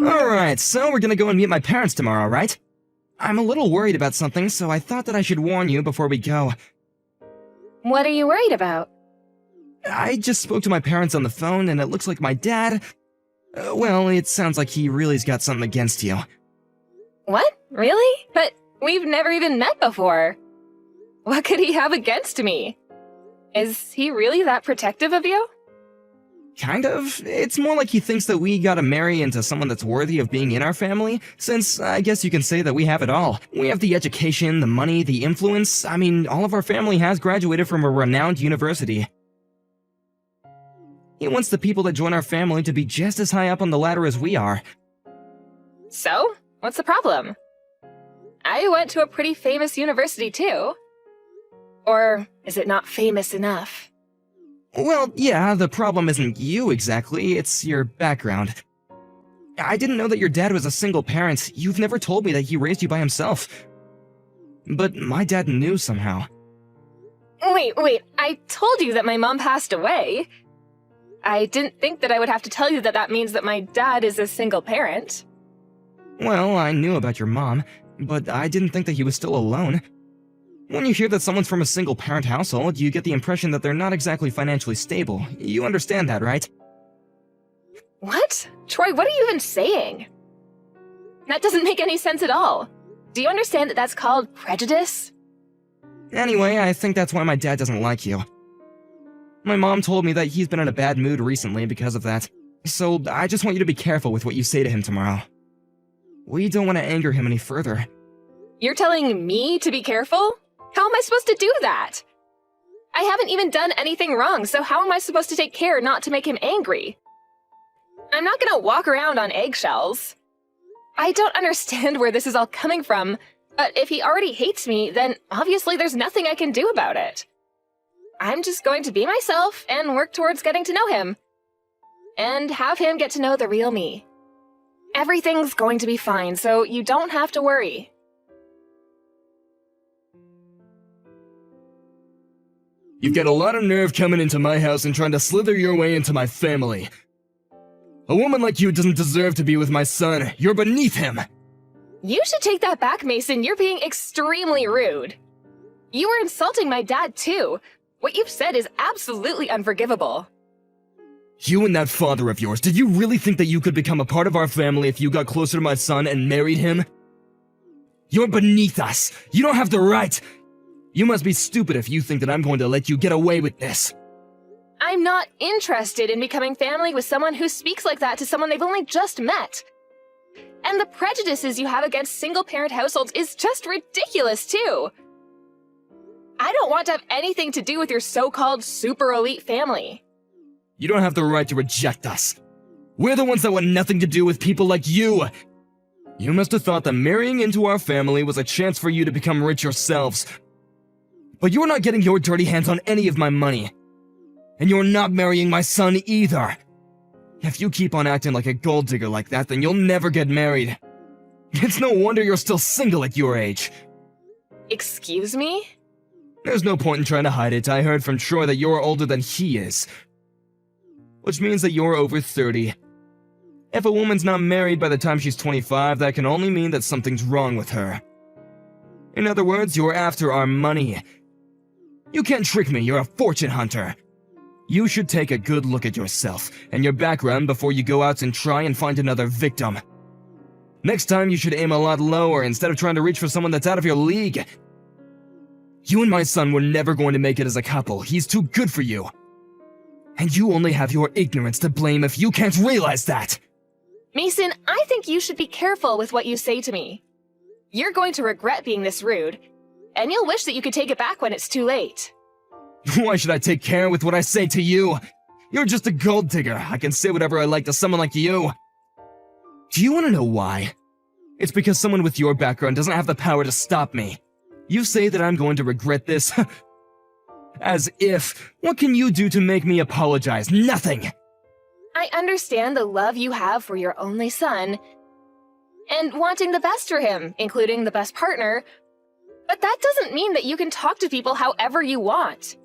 Alright, so we're gonna go and meet my parents tomorrow, right? I'm a little worried about something, so I thought that I should warn you before we go. What are you worried about? I just spoke to my parents on the phone, and it looks like my dad... well, it sounds like he really's got something against you. What? Really? But we've never even met before. What could he have against me? Is he really that protective of you? Kind of. It's more like he thinks that we gotta marry into someone that's worthy of being in our family, since I guess you can say that we have it all. We have the education, the money, the influence. I mean, all of our family has graduated from a renowned university. He wants the people that join our family to be just as high up on the ladder as we are. So? What's the problem? I went to a pretty famous university too. Or is it not famous enough? Well, yeah, the problem isn't you exactly, it's your background. I didn't know that your dad was a single parent. You've never told me that he raised you by himself. But my dad knew somehow. Wait, I told you that my mom passed away. I didn't think that I would have to tell you that that means that my dad is a single parent. Well, I knew about your mom, but I didn't think that he was still alone. When you hear that someone's from a single-parent household, you get the impression that they're not exactly financially stable. You understand that, right? What? Troy, what are you even saying? That doesn't make any sense at all. Do you understand that that's called prejudice? Anyway, I think that's why my dad doesn't like you. My mom told me that he's been in a bad mood recently because of that. So I just want you to be careful with what you say to him tomorrow. We don't want to anger him any further. You're telling me to be careful? How am I supposed to do that? I haven't even done anything wrong, so how am I supposed to take care not to make him angry? I'm not gonna walk around on eggshells. I don't understand where this is all coming from, but if he already hates me, then obviously there's nothing I can do about it. I'm just going to be myself and work towards getting to know him. And have him get to know the real me. Everything's going to be fine, so you don't have to worry. You've got a lot of nerve coming into my house and trying to slither your way into my family. A woman like you doesn't deserve to be with my son. You're beneath him. You should take that back, Mason. You're being extremely rude. You were insulting my dad, too. What you've said is absolutely unforgivable. You and that father of yours, did you really think that you could become a part of our family if you got closer to my son and married him? You're beneath us. You don't have the right. You must be stupid if you think that I'm going to let you get away with this. I'm not interested in becoming family with someone who speaks like that to someone they've only just met. And the prejudices you have against single-parent households is just ridiculous, too. I don't want to have anything to do with your so-called super elite family. You don't have the right to reject us. We're the ones that want nothing to do with people like you. You must have thought that marrying into our family was a chance for you to become rich yourselves. But you're not getting your dirty hands on any of my money. And you're not marrying my son either. If you keep on acting like a gold digger like that, then you'll never get married. It's no wonder you're still single at your age. Excuse me? There's no point in trying to hide it. I heard from Troy that you're older than he is. Which means that you're over 30. If a woman's not married by the time she's 25, that can only mean that something's wrong with her. In other words, you're after our money. You can't trick me, you're a fortune hunter. You should take a good look at yourself and your background before you go out and try and find another victim. Next time you should aim a lot lower instead of trying to reach for someone that's out of your league. You and my son were never going to make it as a couple. He's too good for you. And you only have your ignorance to blame if you can't realize that. Mason, I think you should be careful with what you say to me. You're going to regret being this rude, and you'll wish that you could take it back when it's too late. Why should I take care with what I say to you? You're just a gold digger. I can say whatever I like to someone like you. Do you want to know why? It's because someone with your background doesn't have the power to stop me. You say that I'm going to regret this? As if. What can you do to make me apologize? Nothing! I understand the love you have for your only son, and wanting the best for him, including the best partner, but that doesn't mean that you can talk to people however you want.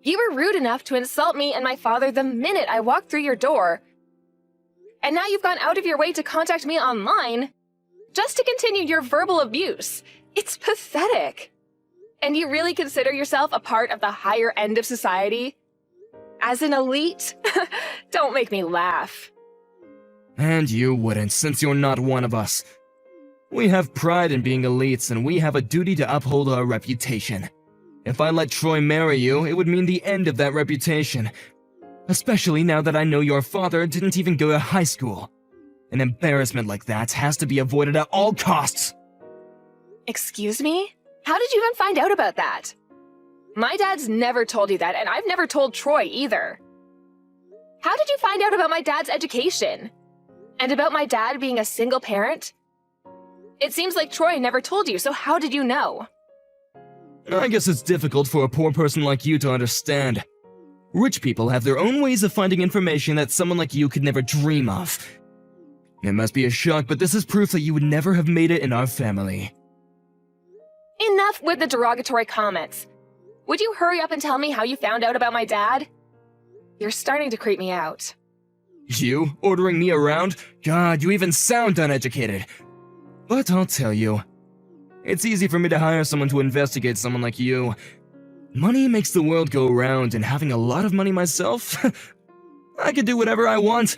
You were rude enough to insult me and my father the minute I walked through your door. And now you've gone out of your way to contact me online just to continue your verbal abuse. It's pathetic. And you really consider yourself a part of the higher end of society? As an elite? Don't make me laugh. And you wouldn't, since you're not one of us. We have pride in being elites, and we have a duty to uphold our reputation. If I let Troy marry you, it would mean the end of that reputation. Especially now that I know your father didn't even go to high school. An embarrassment like that has to be avoided at all costs. Excuse me? How did you even find out about that? My dad's never told you that, and I've never told Troy either. How did you find out about my dad's education? And about my dad being a single parent? It seems like Troy never told you, so how did you know? I guess it's difficult for a poor person like you to understand. Rich people have their own ways of finding information that someone like you could never dream of. It must be a shock, but this is proof that you would never have made it in our family. Enough with the derogatory comments. Would you hurry up and tell me how you found out about my dad? You're starting to creep me out. You? Ordering me around? God, you even sound uneducated. But I'll tell you. It's easy for me to hire someone to investigate someone like you. Money makes the world go round, and having a lot of money myself, I can do whatever I want.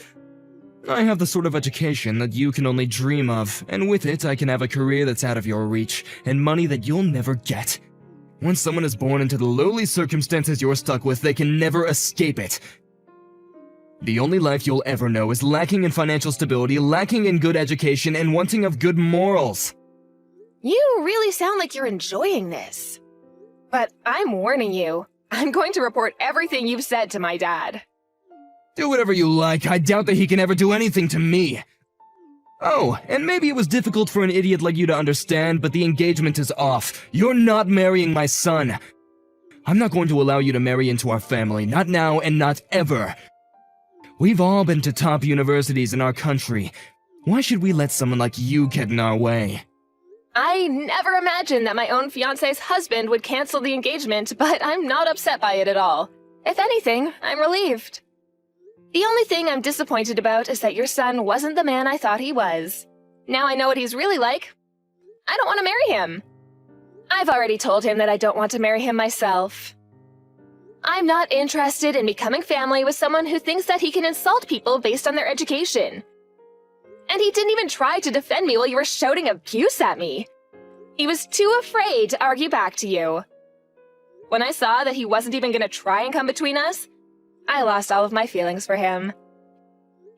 I have the sort of education that you can only dream of, and with it I can have a career that's out of your reach, and money that you'll never get. Once someone is born into the lowly circumstances you're stuck with, they can never escape it. The only life you'll ever know is lacking in financial stability, lacking in good education, and wanting of good morals. You really sound like you're enjoying this. But I'm warning you, I'm going to report everything you've said to my dad. Do whatever you like, I doubt that he can ever do anything to me. Oh, and maybe it was difficult for an idiot like you to understand, but the engagement is off. You're not marrying my son. I'm not going to allow you to marry into our family, not now and not ever. We've all been to top universities in our country. Why should we let someone like you get in our way? I never imagined that my own fiancé's husband would cancel the engagement, but I'm not upset by it at all. If anything, I'm relieved. The only thing I'm disappointed about is that your son wasn't the man I thought he was. Now I know what he's really like. I don't want to marry him. I've already told him that I don't want to marry him myself. I'm not interested in becoming family with someone who thinks that he can insult people based on their education. And he didn't even try to defend me while you were shouting abuse at me. He was too afraid to argue back to you. When I saw that he wasn't even going to try and come between us, I lost all of my feelings for him.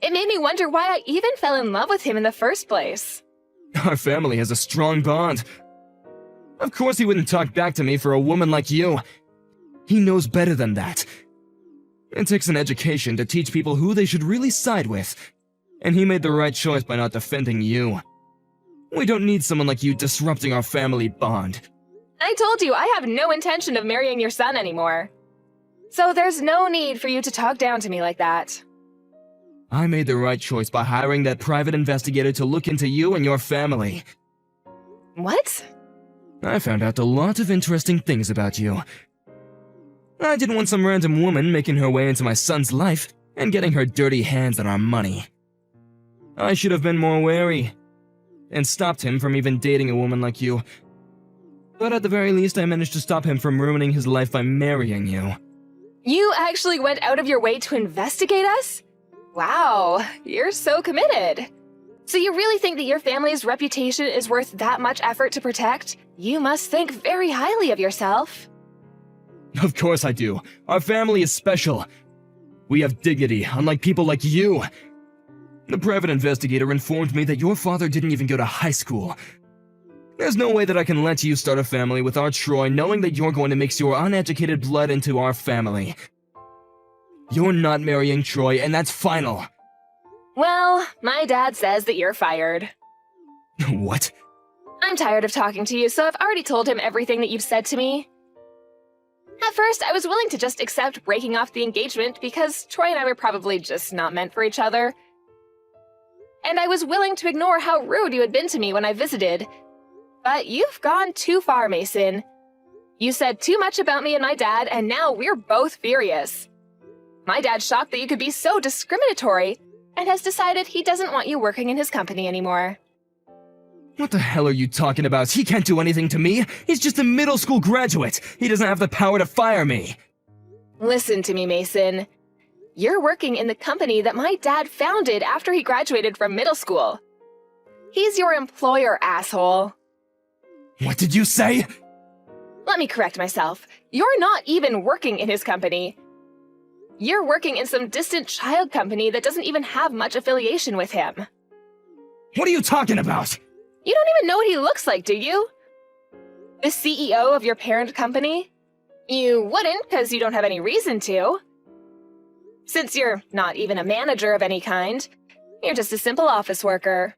It made me wonder why I even fell in love with him in the first place. Our family has a strong bond. Of course he wouldn't talk back to me for a woman like you. He knows better than that. It takes an education to teach people who they should really side with. And he made the right choice by not defending you. We don't need someone like you disrupting our family bond. I told you I have no intention of marrying your son anymore. So there's no need for you to talk down to me like that. I made the right choice by hiring that private investigator to look into you and your family. What? I found out a lot of interesting things about you. I didn't want some random woman making her way into my son's life and getting her dirty hands on our money. I should have been more wary and stopped him from even dating a woman like you. But at the very least, I managed to stop him from ruining his life by marrying you. You actually went out of your way to investigate us? Wow, you're so committed. So you really think that your family's reputation is worth that much effort to protect? You must think very highly of yourself. Of course I do. Our family is special. We have dignity, unlike people like you. The private investigator informed me that your father didn't even go to high school. There's no way that I can let you start a family with our Troy knowing that you're going to mix your uneducated blood into our family. You're not marrying Troy, and that's final. Well, my dad says that you're fired. What? I'm tired of talking to you, so I've already told him everything that you've said to me. At first, I was willing to just accept breaking off the engagement because Troy and I were probably just not meant for each other. And I was willing to ignore how rude you had been to me when I visited. But you've gone too far, Mason. You said too much about me and my dad, and now we're both furious. My dad's shocked that you could be so discriminatory, and has decided he doesn't want you working in his company anymore. What the hell are you talking about? He can't do anything to me. He's just a middle school graduate. He doesn't have the power to fire me. Listen to me, Mason. You're working in the company that my dad founded after he graduated from middle school. He's your employer, asshole. What did you say? Let me correct myself. You're not even working in his company. You're working in some distant child company that doesn't even have much affiliation with him. What are you talking about? You don't even know what he looks like, do you? The CEO of your parent company? You wouldn't, because you don't have any reason to. Since you're not even a manager of any kind, you're just a simple office worker.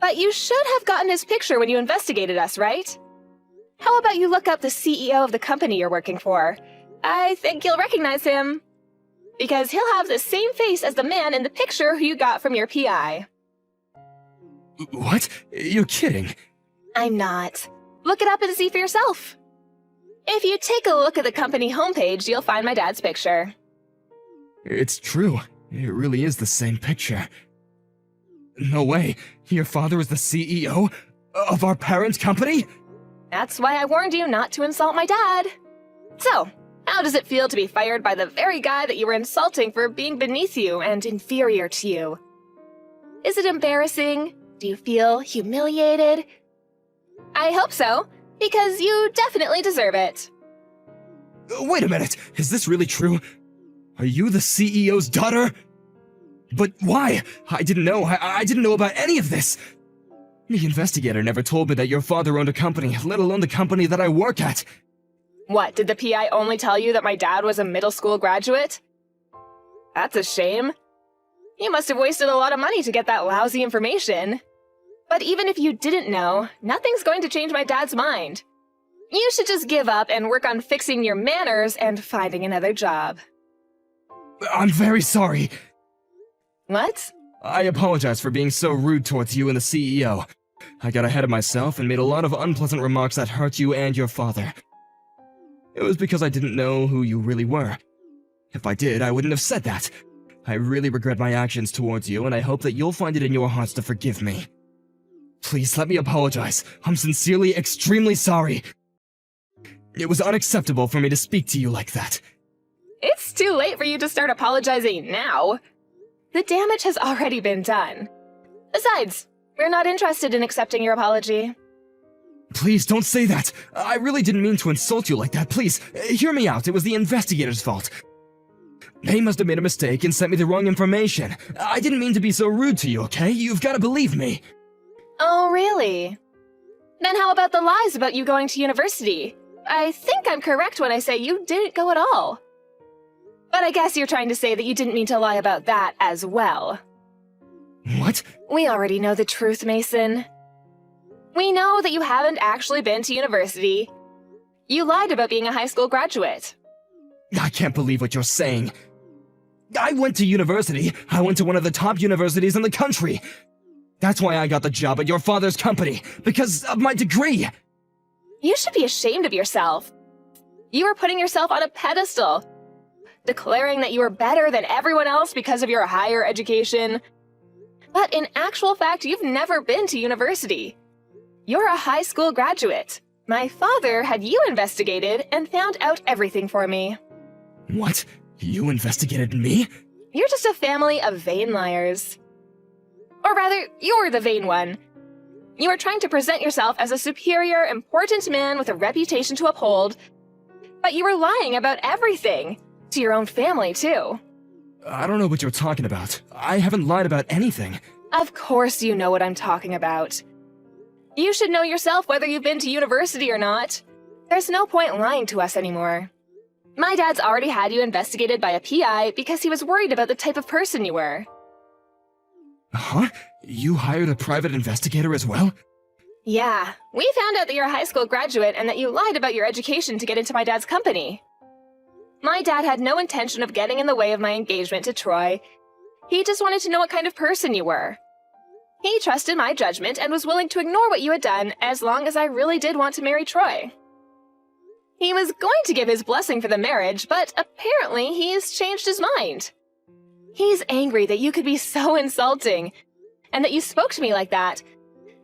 But you should have gotten his picture when you investigated us, right? How about you look up the CEO of the company you're working for? I think you'll recognize him. Because he'll have the same face as the man in the picture who you got from your PI. What? You're kidding. I'm not. Look it up and see for yourself. If you take a look at the company homepage, you'll find my dad's picture. It's true. It really is the same picture. No way. Your father is the CEO of our parent company? That's why I warned you not to insult my dad. So, how does it feel to be fired by the very guy that you were insulting for being beneath you and inferior to you? Is it embarrassing? Do you feel humiliated? I hope so, because you definitely deserve it. Wait a minute. Is this really true? Are you the CEO's daughter? But why? I didn't know. I didn't know about any of this. The investigator never told me that your father owned a company, let alone the company that I work at. What, did the PI only tell you that my dad was a middle school graduate? That's a shame. You must have wasted a lot of money to get that lousy information. But even if you didn't know, nothing's going to change my dad's mind. You should just give up and work on fixing your manners and finding another job. I'm very sorry. What? I apologize for being so rude towards you and the CEO. I got ahead of myself and made a lot of unpleasant remarks that hurt you and your father. It was because I didn't know who you really were. If I did, I wouldn't have said that. I really regret my actions towards you, and I hope that you'll find it in your hearts to forgive me. Please let me apologize. I'm sincerely extremely sorry. It was unacceptable for me to speak to you like that. It's too late for you to start apologizing now. The damage has already been done. Besides, we're not interested in accepting your apology. Please don't say that. I really didn't mean to insult you like that. Please, hear me out. It was the investigator's fault. They must have made a mistake and sent me the wrong information. I didn't mean to be so rude to you, okay? You've got to believe me. Oh, really? Then how about the lies about you going to university? I think I'm correct when I say you didn't go at all. But I guess you're trying to say that you didn't mean to lie about that as well. What? We already know the truth, Mason. We know that you haven't actually been to university. You lied about being a high school graduate. I can't believe what you're saying. I went to university. I went to one of the top universities in the country. That's why I got the job at your father's company, because of my degree. You should be ashamed of yourself. You were putting yourself on a pedestal, declaring that you were better than everyone else because of your higher education. But in actual fact, you've never been to university. You're a high school graduate. My father had you investigated and found out everything for me. What? You investigated me? You're just a family of vain liars. Or rather, you're the vain one. You are trying to present yourself as a superior, important man with a reputation to uphold, but you were lying about everything. To your own family, too. I don't know what you're talking about. I haven't lied about anything. Of course you know what I'm talking about. You should know yourself whether you've been to university or not. There's no point lying to us anymore. My dad's already had you investigated by a PI because he was worried about the type of person you were. Huh? You hired a private investigator as well? Yeah, we found out that you're a high school graduate and that you lied about your education to get into my dad's company. My dad had no intention of getting in the way of my engagement to Troy. He just wanted to know what kind of person you were. He trusted my judgment and was willing to ignore what you had done as long as I really did want to marry Troy. He was going to give his blessing for the marriage, but apparently he's changed his mind. He's angry that you could be so insulting, and that you spoke to me like that,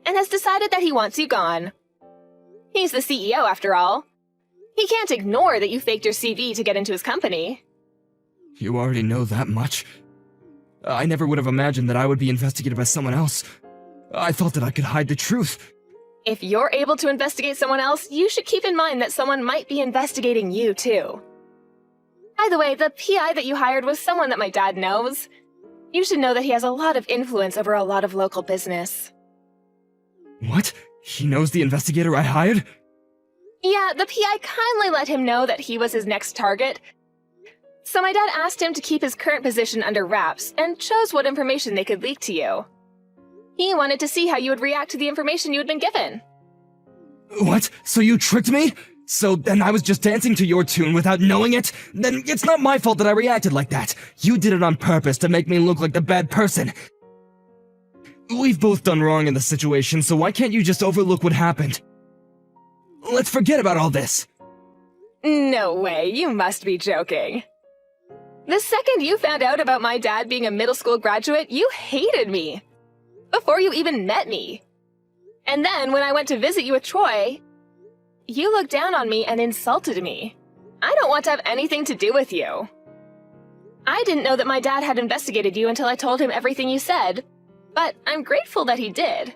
and has decided that he wants you gone. He's the CEO, after all. He can't ignore that you faked your CV to get into his company. You already know that much? I never would have imagined that I would be investigated by someone else. I thought that I could hide the truth. If you're able to investigate someone else, you should keep in mind that someone might be investigating you, too. By the way, the PI that you hired was someone that my dad knows. You should know that he has a lot of influence over a lot of local business. What? He knows the investigator I hired? Yeah, the PI kindly let him know that he was his next target. So my dad asked him to keep his current position under wraps and chose what information they could leak to you. He wanted to see how you would react to the information you had been given. What? So you tricked me? So then I was just dancing to your tune without knowing it? Then it's not my fault that I reacted like that. You did it on purpose to make me look like the bad person. We've both done wrong in the situation, so why can't you just overlook what happened? Let's forget about all this. No way, you must be joking. The second you found out about my dad being a middle school graduate, you hated me. Before you even met me. And then when I went to visit you with Troy, you looked down on me and insulted me. I don't want to have anything to do with you. I didn't know that my dad had investigated you until I told him everything you said, but I'm grateful that he did.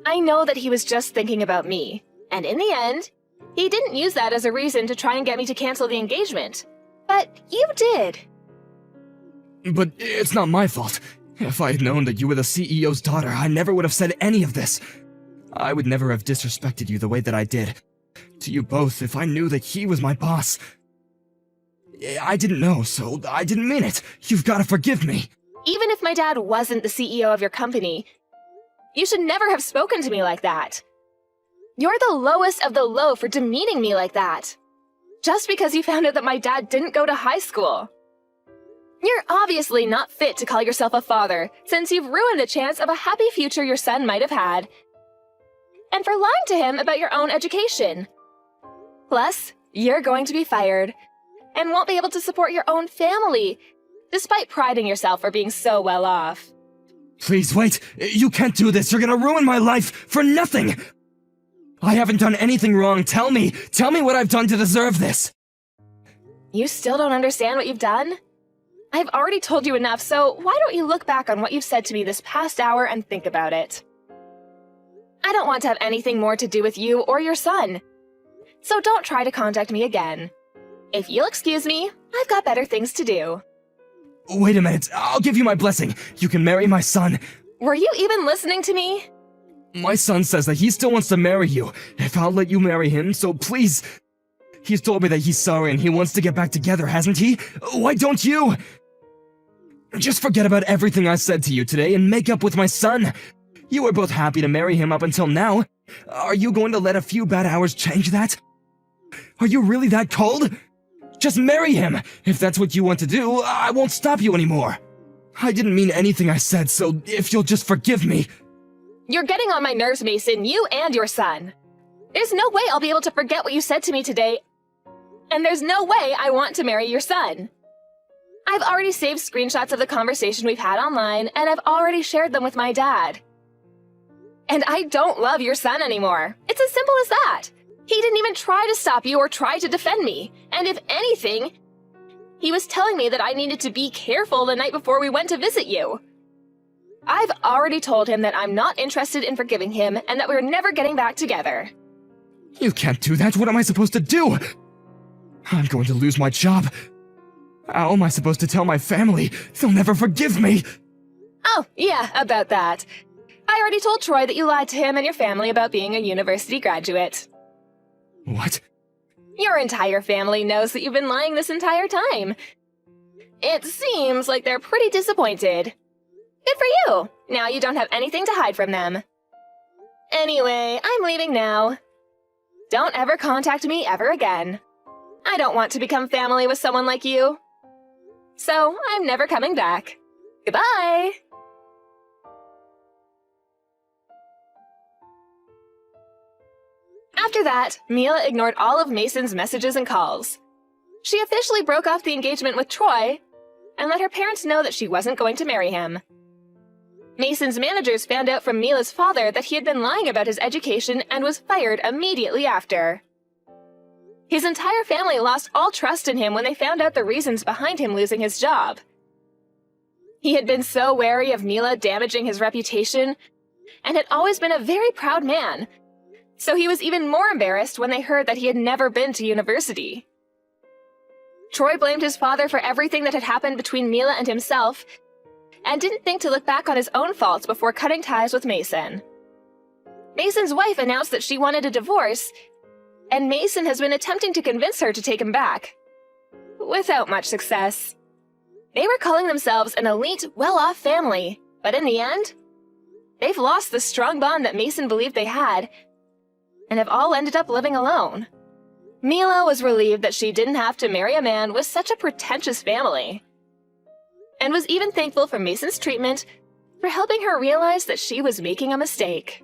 I know that he was just thinking about me, and in the end, he didn't use that as a reason to try and get me to cancel the engagement. But you did. But it's not my fault. If I had known that you were the CEO's daughter, I never would have said any of this. I would never have disrespected you the way that I did. To you both, if I knew that he was my boss. I didn't know, so I didn't mean it. You've got to forgive me. Even if my dad wasn't the CEO of your company, you should never have spoken to me like that. You're the lowest of the low for demeaning me like that. Just because you found out that my dad didn't go to high school. You're obviously not fit to call yourself a father, since you've ruined the chance of a happy future your son might have had. And for lying to him about your own education. Plus, you're going to be fired, and won't be able to support your own family, despite priding yourself for being so well off. Please wait, you can't do this, you're gonna ruin my life for nothing! I haven't done anything wrong, tell me what I've done to deserve this! You still don't understand what you've done? I've already told you enough, so why don't you look back on what you've said to me this past hour and think about it? I don't want to have anything more to do with you or your son, so don't try to contact me again. If you'll excuse me, I've got better things to do. Wait a minute, I'll give you my blessing. You can marry my son. Were you even listening to me? My son says that he still wants to marry you, if I'll let you marry him, so please. He's told me that he's sorry and he wants to get back together, hasn't he? Why don't you? Just forget about everything I said to you today and make up with my son. You were both happy to marry him up until now. Are you going to let a few bad hours change that? Are you really that cold? Just marry him! If that's what you want to do, I won't stop you anymore. I didn't mean anything I said, so if you'll just forgive me. You're getting on my nerves, Mason, you and your son. There's no way I'll be able to forget what you said to me today, and there's no way I want to marry your son. I've already saved screenshots of the conversation we've had online, and I've already shared them with my dad. And I don't love your son anymore. It's as simple as that. He didn't even try to stop you or try to defend me. And if anything, he was telling me that I needed to be careful the night before we went to visit you. I've already told him that I'm not interested in forgiving him and that we're never getting back together. You can't do that. What am I supposed to do? I'm going to lose my job. How am I supposed to tell my family? They'll never forgive me. Oh, yeah, about that. I already told Troy that you lied to him and your family about being a university graduate. What? Your entire family knows that you've been lying this entire time. It seems like they're pretty disappointed. Good for you! Now you don't have anything to hide from them. Anyway, I'm leaving now. Don't ever contact me ever again. I don't want to become family with someone like you. So, I'm never coming back. Goodbye! After that, Mila ignored all of Mason's messages and calls. She officially broke off the engagement with Troy, and let her parents know that she wasn't going to marry him. Mason's managers found out from Mila's father that he had been lying about his education and was fired immediately after. His entire family lost all trust in him when they found out the reasons behind him losing his job. He had been so wary of Mila damaging his reputation, and had always been a very proud man, so he was even more embarrassed when they heard that he had never been to university. Troy blamed his father for everything that had happened between Mila and himself, and didn't think to look back on his own faults before cutting ties with Mason. Mason's wife announced that she wanted a divorce, and Mason has been attempting to convince her to take him back, without much success. They were calling themselves an elite, well-off family, but in the end, they've lost the strong bond that Mason believed they had, and have all ended up living alone. Mila was relieved that she didn't have to marry a man with such a pretentious family, and was even thankful for Mason's treatment for helping her realize that she was making a mistake.